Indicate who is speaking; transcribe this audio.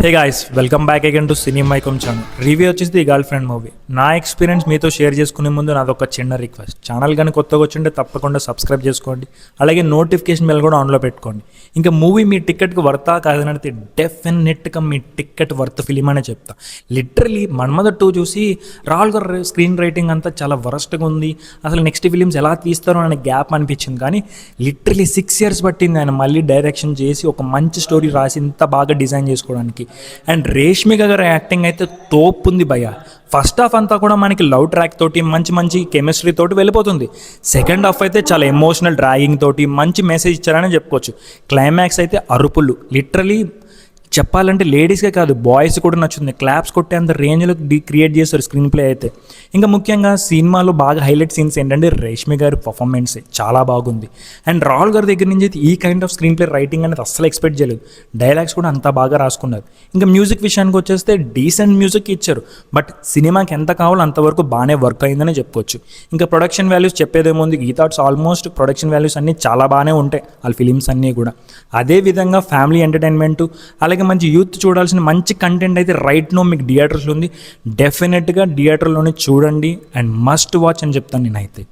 Speaker 1: Hey guys, welcome back again to సినిమైకం channel. Review వచ్చేసి the girl friend movie. నా experience మీతో share చేసుకునే ముందు నాదొక చిన్న రిక్వెస్ట్. ఛానల్ కానీ కొత్తగా వచ్చింటే తప్పకుండా సబ్స్క్రైబ్ చేసుకోండి, అలాగే నోటిఫికేషన్ బెల్ కూడా ఆన్లో పెట్టుకోండి. ఇంకా మూవీ మీ టికెట్కి వర్తా కాదనడితే డెఫినెట్గా మీ టికెట్ వర్త్ ఫిలిం అనే చెప్తా. లిటరలీ మన్మథ 2 చూసి రాహుల్ గారు స్క్రీన్ రైటింగ్ అంతా చాలా వరస్ట్గా ఉంది, అసలు నెక్స్ట్ ఫిలిమ్స్ ఎలా తీస్తారో అనే గ్యాప్ అనిపించింది. కానీ లిటరలీ 6 years పట్టింది ఆయన మళ్ళీ డైరెక్షన్ చేసి ఒక మంచి స్టోరీ రాసి ఇంత బాగా డిజైన్ చేసుకోవడానికి. అండ్ రేష్మిక గారి యాక్టింగ్ అయితే తోపు ఉంది భయ్య. ఫస్ట్ హాఫ్ అంతా కూడా మనకి లవ్ ట్రాక్ తోటి మంచి మంచి కెమిస్ట్రీ తోటి వెళ్ళిపోతుంది. సెకండ్ హాఫ్ అయితే చాలా ఎమోషనల్ డ్రాగింగ్ తోటి మంచి మెసేజ్ ఇచ్చారని చెప్పుకోవచ్చు. క్లైమాక్స్ అయితే అరుపులు, లిటరలీ చెప్పాలంటే లేడీస్కే కాదు బాయ్స్ కూడా నచ్చుతుంది. క్లాప్స్ కొట్టే అంత రేంజ్లో క్రియేట్ చేస్తారు స్క్రీన్ ప్లే అయితే. ఇంకా ముఖ్యంగా సినిమాలో బాగా హైలైట్ సీన్స్ ఏంటంటే రేష్మి గారి పర్ఫార్మెన్స్ చాలా బాగుంది. అండ్ రాహుల్ గారి దగ్గర నుంచి అయితే ఈ kind off screen play writing అనేది అస్సలు ఎక్స్పెక్ట్ చేయలేదు. డైలాగ్స్ కూడా అంత బాగా రాసుకున్నారు. ఇంకా మ్యూజిక్ విషయానికి వచ్చేస్తే డీసెంట్ మ్యూజిక్ ఇచ్చారు, బట్ సినిమాకి ఎంత కావాలో అంతవరకు బాగానే వర్క్ అయిందని చెప్పుకోవచ్చు. ఇంకా ప్రొడక్షన్ వాల్యూస్ చెప్పేదేముంది, ఈ థాట్స్ ఆల్మోస్ట్ ప్రొడక్షన్ వాల్యూస్ అన్నీ చాలా బాగానే ఉంటాయి వాళ్ళ ఫిలిమ్స్ అన్నీ కూడా. అదేవిధంగా ఫ్యామిలీ ఎంటర్టైన్మెంట్ అలాగే మంచి యూత్ చూడాల్సిన మంచి కంటెంట్ అయితే రైట్ నో మీకు థియేటర్స్లో ఉంది. డెఫినెట్గా థియేటర్లోనే చూడండి అండ్ మస్ట్ వాచ్ అని చెప్తాను నేనైతే.